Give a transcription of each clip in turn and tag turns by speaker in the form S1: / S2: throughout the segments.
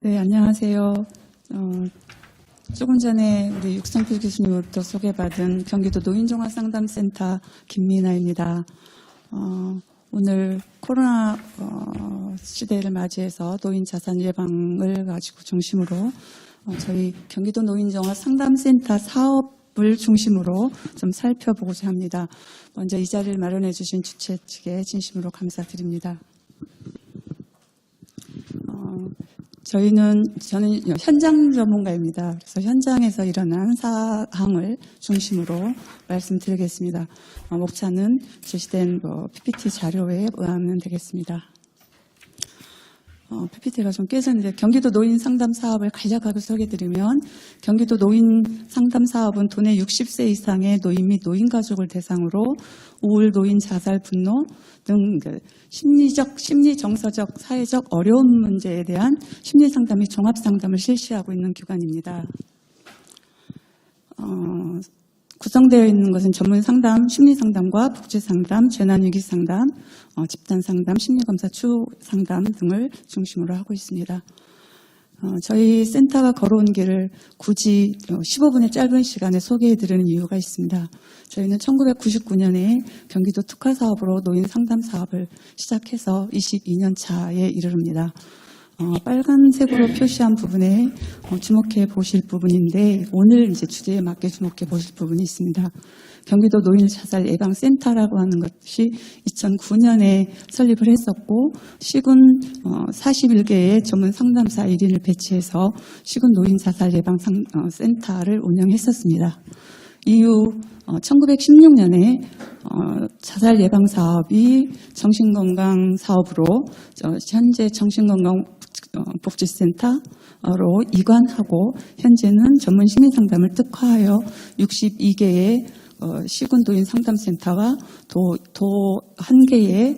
S1: 네, 안녕하세요. 조금 전에 우리 육성필 교수님으로부터 소개받은 경기도 노인종합상담센터 김미나입니다. 오늘 코로나 시대를 맞이해서 노인 자산 예방을 가지고 중심으로 저희 경기도 노인종합상담센터 사업을 중심으로 좀 살펴보고자 합니다. 먼저 이 자리를 마련해 주신 주최 측에 진심으로 감사드립니다. 저는 현장 전문가입니다. 그래서 현장에서 일어난 사항을 중심으로 말씀드리겠습니다. 목차는 제시된 PPT 자료에 의하면 되겠습니다. PPT가 좀 깨졌는데 경기도 노인 상담 사업을 간략하게 소개해드리면 경기도 노인 상담 사업은 도내 60세 이상의 노인 및 노인 가족을 대상으로 우울, 노인 자살, 분노 등 심리적, 심리정서적, 사회적 어려운 문제에 대한 심리 상담 및 종합 상담을 실시하고 있는 기관입니다. 구성되어 있는 것은 전문 상담, 심리 상담과 복지 상담, 재난 위기 상담, 집단 상담, 심리검사, 추후 상담 등을 중심으로 하고 있습니다. 저희 센터가 걸어온 길을 굳이 15분의 짧은 시간에 소개해드리는 이유가 있습니다. 저희는 1999년에 경기도 특화 사업으로 노인 상담 사업을 시작해서 22년 차에 이르릅니다. 빨간색으로 표시한 부분에 주목해 보실 부분인데 오늘 이제 주제에 맞게 주목해 보실 부분이 있습니다. 경기도 노인 자살 예방 센터라고 하는 것이 2009년에 설립을 했었고 시군 41개의 전문 상담사 1인을 배치해서 시군 노인 자살 예방 센터를 운영했었습니다. 이후 1916년에 자살 예방 사업이 정신건강 사업으로 현재 정신건강복지센터로 이관하고 현재는 전문 심리상담을 특화하여 62개의 시군도인 상담센터와 도 1개의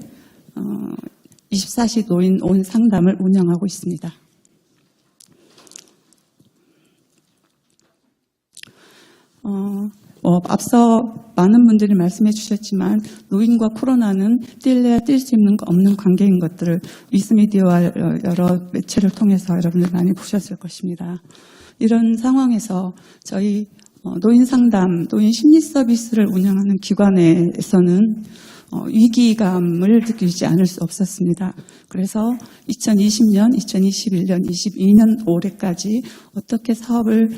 S1: 24시 노인 온 상담을 운영하고 있습니다. 앞서 많은 분들이 말씀해 주셨지만 노인과 코로나는 뛸래야 뛸 수 없는 관계인 것들을 위스미디어와 여러 매체를 통해서 여러분들 많이 보셨을 것입니다. 이런 상황에서 저희 노인 상담, 노인 심리 서비스를 운영하는 기관에서는 위기감을 느끼지 않을 수 없었습니다. 그래서 2020년, 2021년, 22년 올해까지 어떻게 사업을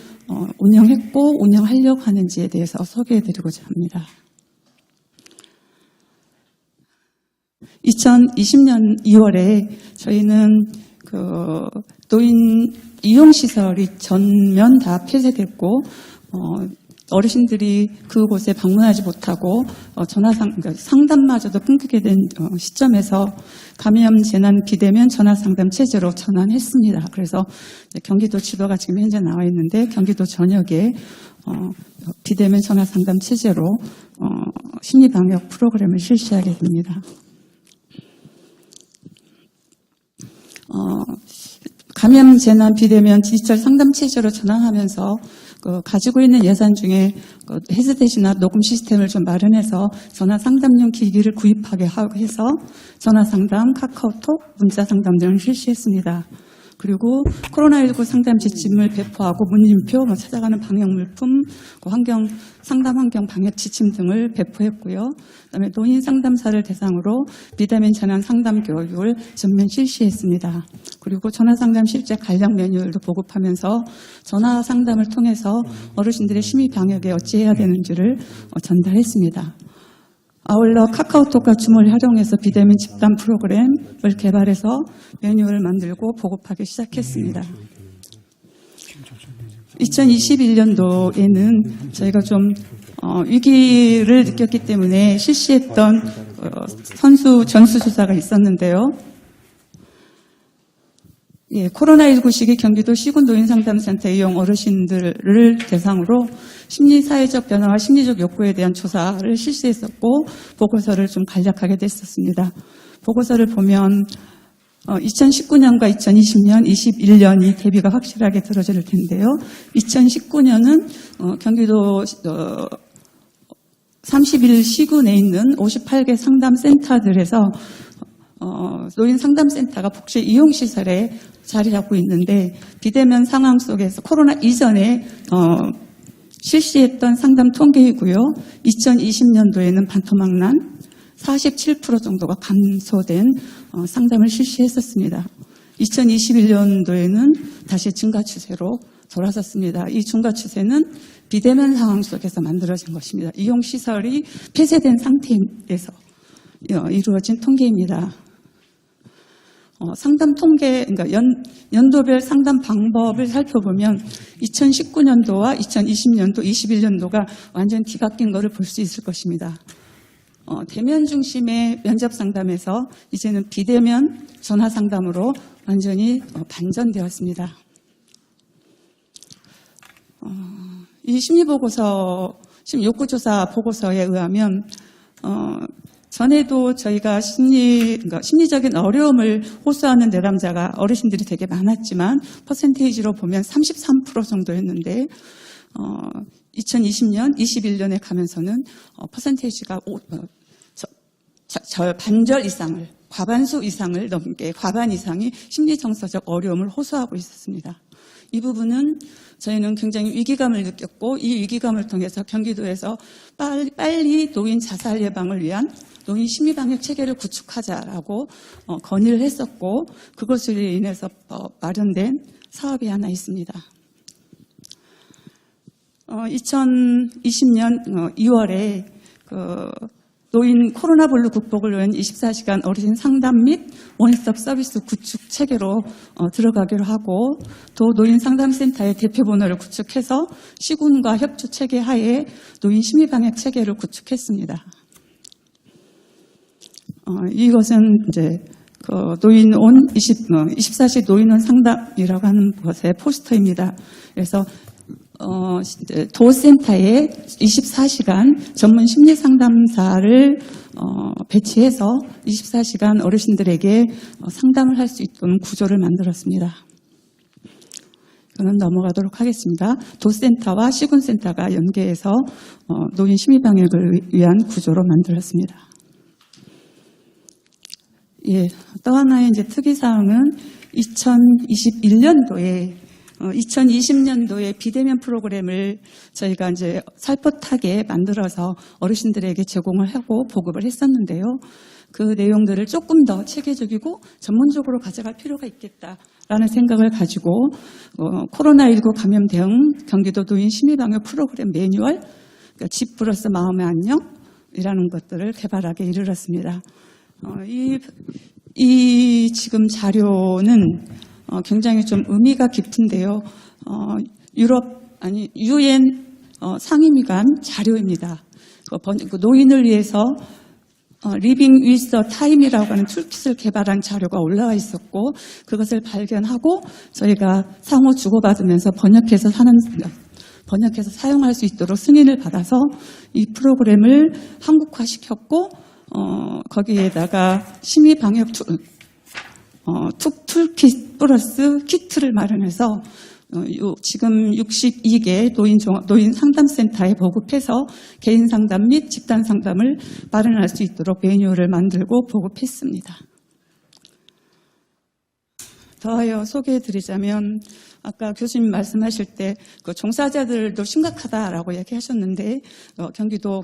S1: 운영했고 운영하려고 하는지에 대해서 소개해드리고자 합니다. 2020년 2월에 저희는 노인 이용시설이 전면 다 폐쇄됐고 어르신들이 그곳에 방문하지 못하고 상담마저도 끊기게 된 시점에서 감염 재난 비대면 전화상담 체제로 전환했습니다. 그래서 경기도 지도가 지금 현재 나와 있는데 경기도 전역에 비대면 전화상담 체제로 심리방역 프로그램을 실시하게 됩니다. 감염 재난 비대면 디지털 상담 체제로 전환하면서 가지고 있는 예산 중에 헤드셋이나 녹음 시스템을 좀 마련해서 전화 상담용 기기를 구입하게 해서 전화 상담, 카카오톡, 문자 상담 등을 실시했습니다. 그리고 코로나19 상담 지침을 배포하고 문진표, 찾아가는 방역 물품, 상담 환경 방역 지침 등을 배포했고요. 그다음에 노인 상담사를 대상으로 비대면 전환 상담 교육을 전면 실시했습니다. 그리고 전화 상담 실제 간략 매뉴얼도 보급하면서 전화 상담을 통해서 어르신들의 심리 방역에 어찌해야 되는지를 전달했습니다. 아울러 카카오톡과 줌을 활용해서 비대면 집단 프로그램을 개발해서 매뉴얼을 만들고 보급하기 시작했습니다. 2021년도에는 저희가 좀 위기를 느꼈기 때문에 실시했던 전수조사가 있었는데요. 코로나19 시기 경기도 시군 노인상담센터 이용 어르신들을 대상으로 심리사회적 변화와 심리적 욕구에 대한 조사를 실시했었고 보고서를 좀 간략하게 냈었습니다. 보고서를 보면 2019년과 2020년, 21년이 대비가 확실하게 들어질 텐데요. 2019년은 경기도 31시군에 있는 58개 상담센터들에서 노인 상담센터가 복지 이용시설에 자리 잡고 있는데 비대면 상황 속에서 코로나 이전에 실시했던 상담 통계이고요. 2020년도에는 반토막난 47% 정도가 감소된 상담을 실시했었습니다. 2021년도에는 다시 증가 추세로 돌아섰습니다. 이 증가 추세는 비대면 상황 속에서 만들어진 것입니다. 이용시설이 폐쇄된 상태에서 이루어진 통계입니다. 상담 통계, 그러니까 연도별 상담 방법을 살펴보면 2019년도와 2020년도, 21년도가 완전 뒤바뀐 것을 볼 수 있을 것입니다. 대면 중심의 면접 상담에서 이제는 비대면 전화 상담으로 완전히 반전되었습니다. 이 욕구조사 보고서에 의하면 전에도 저희가 심리적인 어려움을 호소하는 내담자가 어르신들이 되게 많았지만 퍼센테이지로 보면 33% 정도였는데 2020년, 21년에 가면서는 퍼센테이지가 반절 이상을, 과반수 이상을 넘게, 과반 이상이 심리정서적 어려움을 호소하고 있었습니다. 이 부분은 저희는 굉장히 위기감을 느꼈고 이 위기감을 통해서 경기도에서 빨리 노인 자살 예방을 위한 노인 심리방역 체계를 구축하자라고 건의를 했었고 그것으로 인해서 마련된 사업이 하나 있습니다. 2020년 2월에 노인 코로나 블루 극복을 위한 24시간 어르신 상담 및 원스톱 서비스 구축 체계로 들어가기로 하고 또 노인 상담센터의 대표번호를 구축해서 시군과 협조 체계 하에 노인 심리방역 체계를 구축했습니다. 이것은 이제 노인 온 24시 노인원 상담이라고 하는 것의 포스터입니다. 그래서 도센터에 24시간 전문 심리 상담사를 배치해서 24시간 어르신들에게 상담을 할 수 있도록 구조를 만들었습니다. 이거는 넘어가도록 하겠습니다. 도센터와 시군센터가 연계해서 노인 심리 방역을 위한 구조로 만들었습니다. 예, 또 하나의 이제 특이사항은 2020년도에 비대면 프로그램을 저희가 이제 살포하게 만들어서 어르신들에게 제공을 하고 보급을 했었는데요. 그 내용들을 조금 더 체계적이고 전문적으로 가져갈 필요가 있겠다라는 생각을 가지고 코로나19 감염 대응 경기도 노인 심리방역 프로그램 매뉴얼, 그러니까 집 플러스 마음의 안녕이라는 것들을 개발하게 이르렀습니다. 이 지금 자료는 굉장히 좀 의미가 깊은데요. UN 상임위관 자료입니다. 노인을 위해서 Living with the Time이라고 하는 툴킷을 개발한 자료가 올라와 있었고 그것을 발견하고 저희가 상호 주고받으면서 번역해서 사용할 수 있도록 승인을 받아서 이 프로그램을 한국화시켰고 거기에다가 심리방역 툴킷 플러스 키트를 마련해서 지금 62개 노인 상담센터에 보급해서 개인 상담 및 집단 상담을 마련할 수 있도록 매뉴얼을 만들고 보급했습니다. 더하여 소개해드리자면 아까 교수님 말씀하실 때 그 종사자들도 심각하다라고 얘기하셨는데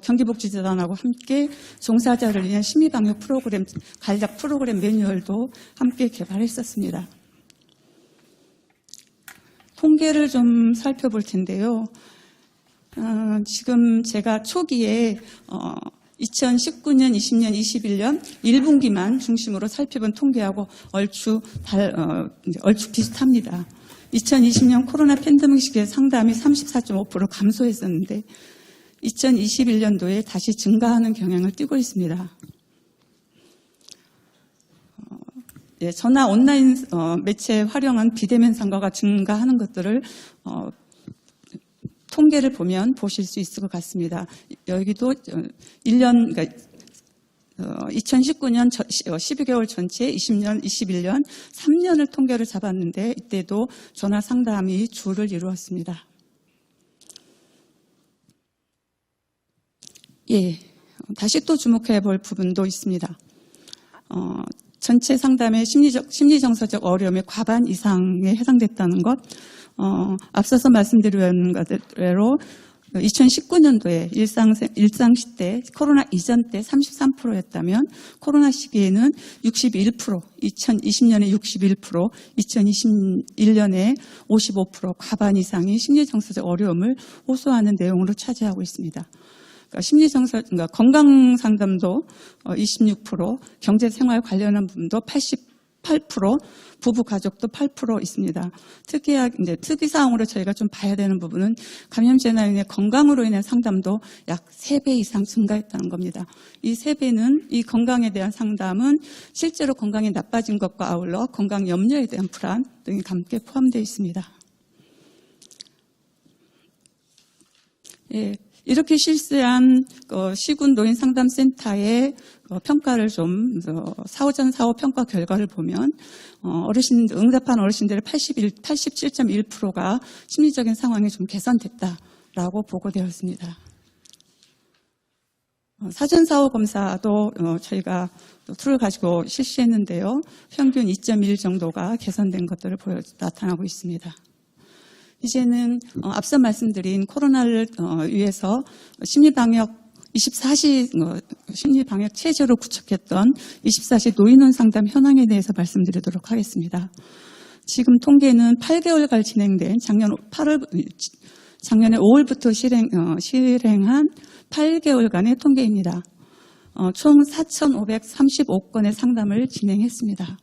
S1: 경기복지재단하고 함께 종사자를 위한 심리방역 프로그램 간략 프로그램 매뉴얼도 함께 개발했었습니다. 통계를 좀 살펴볼 텐데요. 지금 제가 초기에 2019년, 20년, 21년 1분기만 중심으로 살펴본 통계하고 얼추 비슷합니다. 2020년 코로나 팬데믹 시기에 상담이 34.5% 감소했었는데 2021년도에 다시 증가하는 경향을 띠고 있습니다. 전화 온라인 매체 활용한 비대면 상가가 증가하는 것들을 통계를 보면 보실 수 있을 것 같습니다. 여기도 2019년 12개월 전체, 20년, 21년, 3년을 통계를 잡았는데 이때도 전화 상담이 주를 이루었습니다. 다시 또 주목해 볼 부분도 있습니다. 전체 상담의 심리정서적 어려움의 과반 이상에 해당됐다는 것, 앞서서 말씀드린 대로 2019년도에 일상시 때 코로나 이전 때 33%였다면 코로나 시기에는 61%, 2020년에 61%, 2021년에 55% 과반 이상이 심리정서적 어려움을 호소하는 내용으로 차지하고 있습니다. 그러니까 건강 상담도 26%, 경제생활 관련한 부분도 88%, 부부 가족도 8% 있습니다. 특이사항으로 저희가 좀 봐야 되는 부분은 감염제나 인해 건강으로 인한 상담도 약 3배 이상 증가했다는 겁니다. 이 3배는 이 건강에 대한 상담은 실제로 건강이 나빠진 것과 아울러 건강 염려에 대한 불안 등이 함께 포함되어 있습니다. 예. 이렇게 실시한 시군노인상담센터의 평가를 좀 사후전 사후 평가 결과를 보면 응답한 어르신들의 87.1%가 심리적인 상황이 좀 개선됐다라고 보고되었습니다. 사전 사후 검사도 저희가 툴을 가지고 실시했는데요. 평균 2.1 정도가 개선된 것들을 나타나고 있습니다. 이제는 앞서 말씀드린 코로나를 위해서 심리방역 24시 심리방역 체제로 구축했던 24시 노인원 상담 현황에 대해서 말씀드리도록 하겠습니다. 지금 통계는 8개월간 진행된 작년에 5월부터 실행한 8개월간의 통계입니다. 총 4,535건의 상담을 진행했습니다.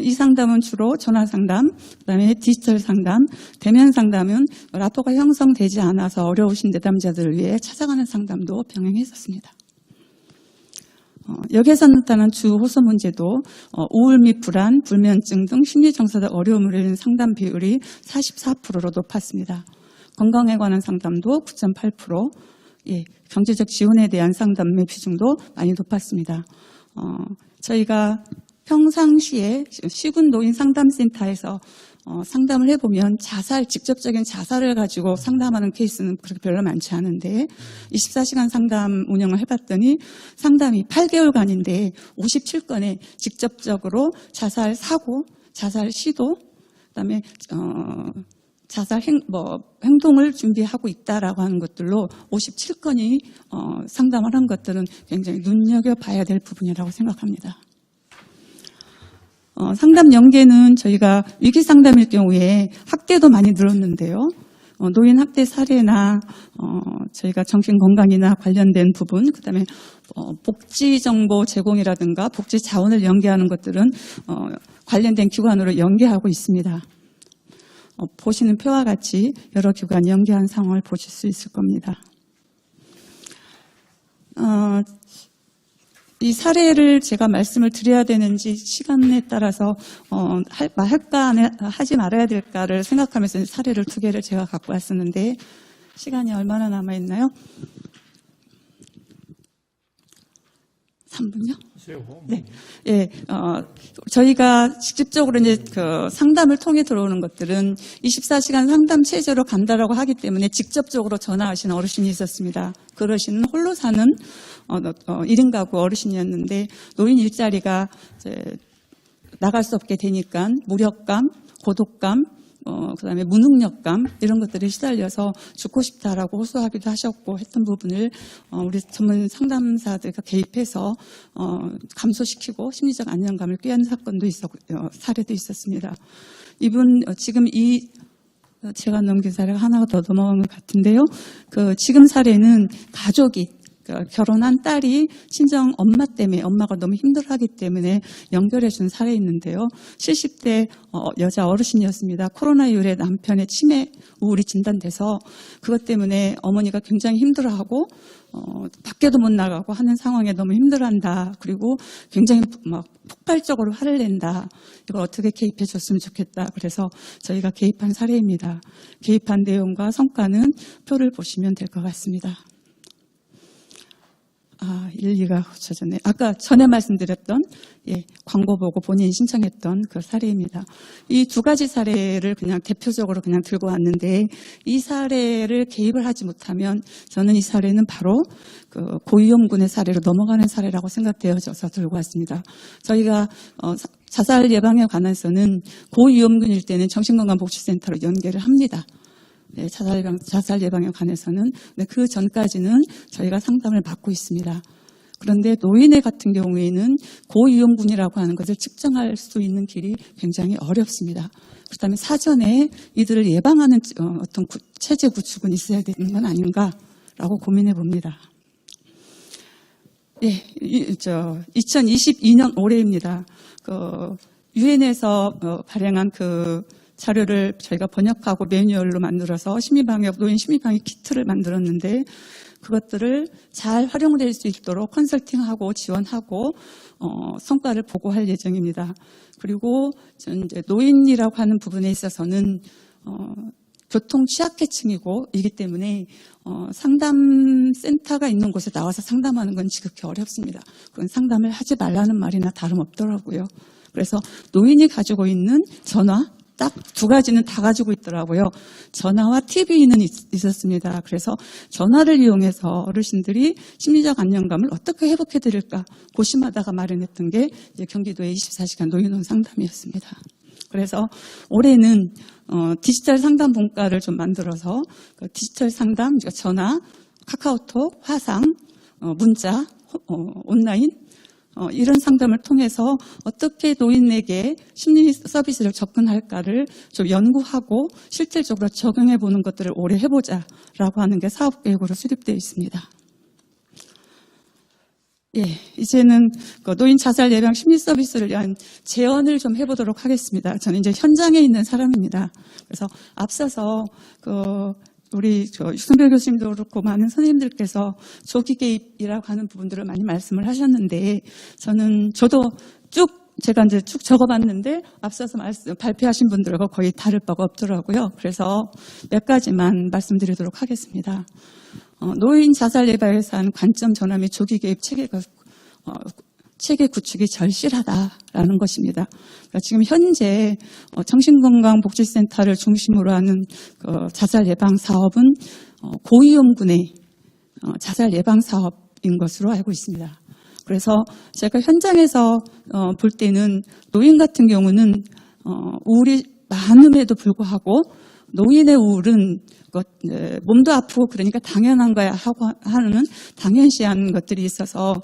S1: 이 상담은 주로 전화 상담, 그다음에 디지털 상담, 대면 상담은 라포가 형성되지 않아서 어려우신 내담자들을 위해 찾아가는 상담도 병행했었습니다. 여기에서 나타난 주 호소 문제도 우울 및 불안, 불면증 등 심리정서적 어려움으로 인한 상담 비율이 44%로 높았습니다. 건강에 관한 상담도 9.8%, 경제적 지원에 대한 상담의 비중도 많이 높았습니다. 저희가 평상시에 시군노인상담센터에서 상담을 해보면 직접적인 자살을 가지고 상담하는 케이스는 그렇게 별로 많지 않은데 24시간 상담 운영을 해봤더니 상담이 8개월간인데 57건에 직접적으로 자살 사고, 자살 시도, 그다음에 자살 행동을 준비하고 있다라고 하는 것들로 57건이 상담을 한 것들은 굉장히 눈여겨봐야 될 부분이라고 생각합니다. 상담 연계는 저희가 위기 상담일 경우에 학대도 많이 늘었는데요. 노인 학대 사례나 저희가 정신건강이나 관련된 부분, 그다음에 복지 정보 제공이라든가 복지 자원을 연계하는 것들은 관련된 기관으로 연계하고 있습니다. 보시는 표와 같이 여러 기관 연계한 상황을 보실 수 있을 겁니다. 이 사례를 제가 말씀을 드려야 되는지 시간에 따라서 할까 하지 말아야 될까를 생각하면서 사례를 2개를 제가 갖고 왔었는데 시간이 얼마나 남아있나요? 3분요? 네. 예, 저희가 직접적으로 이제 상담을 통해 들어오는 것들은 24시간 상담 체제로 간다라고 하기 때문에 직접적으로 전화하시는 어르신이 있었습니다. 그 어르신은 홀로 사는 1인 가구 어르신이었는데 노인 일자리가 이제 나갈 수 없게 되니까 무력감, 고독감, 그다음에 무능력감 이런 것들이 시달려서 죽고 싶다라고 호소하기도 하셨고 했던 부분을 우리 전문 상담사들과 개입해서 감소시키고 심리적 안정감을 꾀한 사건도 사례도 있었습니다. 이분 지금 제가 넘긴 사례가 하나가 더 넘어간 것 같은데요. 지금 사례는 가족이 결혼한 딸이 친정 엄마 때문에 엄마가 너무 힘들어하기 때문에 연결해 준 사례 있는데요. 70대 여자 어르신이었습니다. 코로나 이후에 남편의 치매 우울이 진단돼서 그것 때문에 어머니가 굉장히 힘들어하고 밖에도 못 나가고 하는 상황에 너무 힘들어한다. 그리고 굉장히 폭발적으로 화를 낸다. 이걸 어떻게 개입해 줬으면 좋겠다. 그래서 저희가 개입한 사례입니다. 개입한 내용과 성과는 표를 보시면 될 것 같습니다. 일리가 갖춰졌네. 아까 전에 말씀드렸던 광고 보고 본인이 신청했던 그 사례입니다. 이 두 가지 사례를 그냥 대표적으로 그냥 들고 왔는데 이 사례를 개입을 하지 못하면 저는 이 사례는 바로 그 고위험군의 사례로 넘어가는 사례라고 생각되어져서 들고 왔습니다. 저희가 자살 예방에 관해서는 고위험군일 때는 정신건강복지센터로 연계를 합니다. 네, 자살 예방에 관해서는. 네, 그 전까지는 저희가 상담을 받고 있습니다. 그런데 노인의 같은 경우에는 고위험군이라고 하는 것을 측정할 수 있는 길이 굉장히 어렵습니다. 그렇다면 사전에 이들을 예방하는 어떤 체제 구축은 있어야 되는 건 아닌가라고 고민해 봅니다. 예, 2022년 올해입니다. 유엔에서 발행한 그 자료를 저희가 번역하고 매뉴얼로 만들어서 노인 심리방역 키트를 만들었는데 그것들을 잘 활용될 수 있도록 컨설팅하고 지원하고 성과를 보고할 예정입니다. 그리고 이제 노인이라고 하는 부분에 있어서는 교통 취약계층이고 이기 때문에 상담센터가 있는 곳에 나와서 상담하는 건 지극히 어렵습니다. 그건 상담을 하지 말라는 말이나 다름없더라고요. 그래서 노인이 가지고 있는 전화 딱 두 가지는 다 가지고 있더라고요. 전화와 TV는 있었습니다. 그래서 전화를 이용해서 어르신들이 심리적 안정감을 어떻게 회복해 드릴까 고심하다가 마련했던 게 이제 경기도의 24시간 노인원 상담이었습니다. 그래서 올해는 디지털 상담 본과를 좀 만들어서 그 디지털 상담, 전화, 카카오톡, 화상, 문자, 온라인 이런 상담을 통해서 어떻게 노인에게 심리 서비스를 접근할까를 좀 연구하고 실질적으로 적용해 보는 것들을 올해 해보자라고 하는 게 사업 계획으로 수립되어 있습니다. 예, 이제는 노인 자살 예방 심리 서비스를 위한 제언을 좀 해보도록 하겠습니다. 저는 이제 현장에 있는 사람입니다. 그래서 앞서서 우리 유승별 교수님도 그렇고 많은 선생님들께서 조기 개입이라고 하는 부분들을 많이 말씀을 하셨는데 저도 제가 이제 쭉 적어봤는데 앞서서 발표하신 분들과 거의 다를 바가 없더라고요. 그래서 몇 가지만 말씀드리도록 하겠습니다. 노인 자살 예방에서 한 관점 전환 및 조기 개입 체계 구축이 절실하다라는 것입니다. 그러니까 지금 현재 정신건강복지센터를 중심으로 하는 자살 예방 사업은 고위험군의 자살 예방 사업인 것으로 알고 있습니다. 그래서 제가 현장에서 볼 때는 노인 같은 경우는 우울이 많음에도 불구하고 노인의 우울은 몸도 아프고 그러니까 당연한 거야 하고 하는 당연시한 것들이 있어서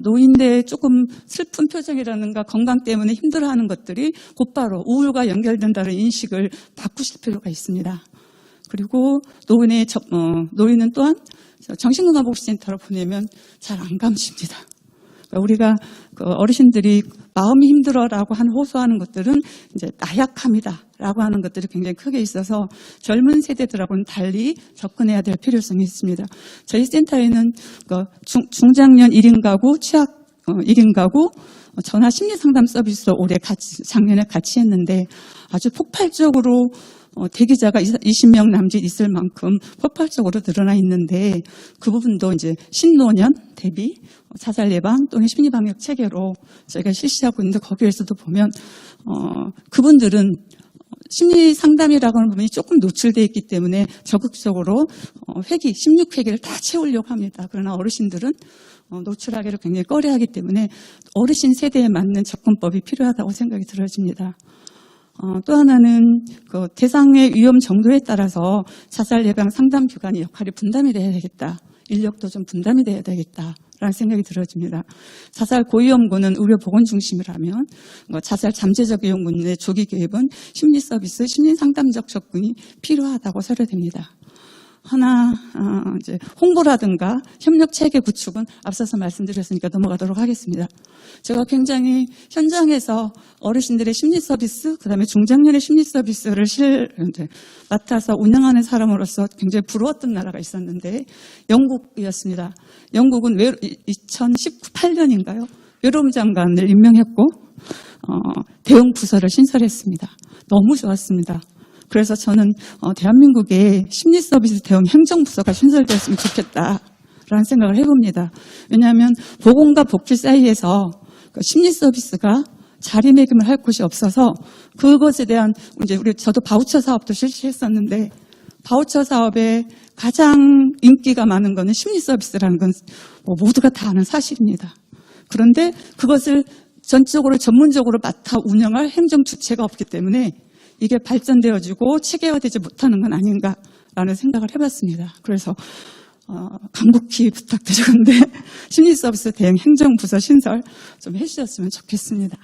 S1: 노인들의 조금 슬픈 표정이라든가 건강 때문에 힘들어하는 것들이 곧바로 우울과 연결된다는 인식을 바꾸실 필요가 있습니다. 그리고 노인은 또한 정신건강복지센터로 보내면 잘 안 감십니다. 우리가 어르신들이 마음이 힘들어라고 호소하는 것들은 이제 나약함이다라고 하는 것들이 굉장히 크게 있어서 젊은 세대들하고는 달리 접근해야 될 필요성이 있습니다. 저희 센터에는 중장년 1인 가구, 취약 1인 가구, 전화 심리 상담 서비스도 작년에 같이 했는데 아주 폭발적으로 대기자가 20명 남짓 있을 만큼 폭발적으로 늘어나 있는데 그 부분도 이제 신노년 대비 자살 예방 또는 심리방역 체계로 저희가 실시하고 있는데 거기에서도 보면 그분들은 심리 상담이라고 하는 부분이 조금 노출되어 있기 때문에 적극적으로 16회기를 다 채우려고 합니다. 그러나 어르신들은 노출하기를 굉장히 꺼려하기 때문에 어르신 세대에 맞는 접근법이 필요하다고 생각이 들어집니다. 또 하나는 대상의 위험 정도에 따라서 자살 예방 상담 기관의 역할이 분담이 돼야 되겠다. 인력도 좀 분담이 돼야 되겠다라는 생각이 들어집니다. 자살 고위험군은 의료 보건 중심이라면 자살 잠재적 위험군의 조기 개입은 심리 서비스, 심리 상담적 접근이 필요하다고 서류됩니다. 이제 홍보라든가 협력 체계 구축은 앞서서 말씀드렸으니까 넘어가도록 하겠습니다. 제가 굉장히 현장에서 어르신들의 심리 서비스, 그다음에 중장년의 심리 서비스를 맡아서 운영하는 사람으로서 굉장히 부러웠던 나라가 있었는데 영국이었습니다. 영국은 2018년인가요? 외로움 장관을 임명했고 대응 부서를 신설했습니다. 너무 좋았습니다. 그래서 저는 대한민국에 심리 서비스 대응 행정부서가 신설되었으면 좋겠다라는 라는 생각을 해봅니다. 왜냐하면 보건과 복지 사이에서 심리 서비스가 자리매김을 할 곳이 없어서 그것에 대한 이제 저도 바우처 사업도 실시했었는데 바우처 사업에 가장 인기가 많은 거는 심리 서비스라는 건 모두가 다 아는 사실입니다. 그런데 그것을 전적으로 전문적으로 맡아 운영할 행정 주체가 없기 때문에 이게 발전되어지고 체계화되지 못하는 건 아닌가라는 생각을 해봤습니다. 그래서 간곡히 부탁드리는데 심리서비스 대행 행정부서 신설 좀 해주셨으면 좋겠습니다.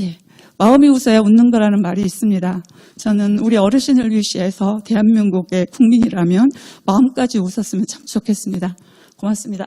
S1: 예, 마음이 웃어야 웃는 거라는 말이 있습니다. 저는 우리 어르신을 위시해서 대한민국의 국민이라면 마음까지 웃었으면 참 좋겠습니다. 고맙습니다.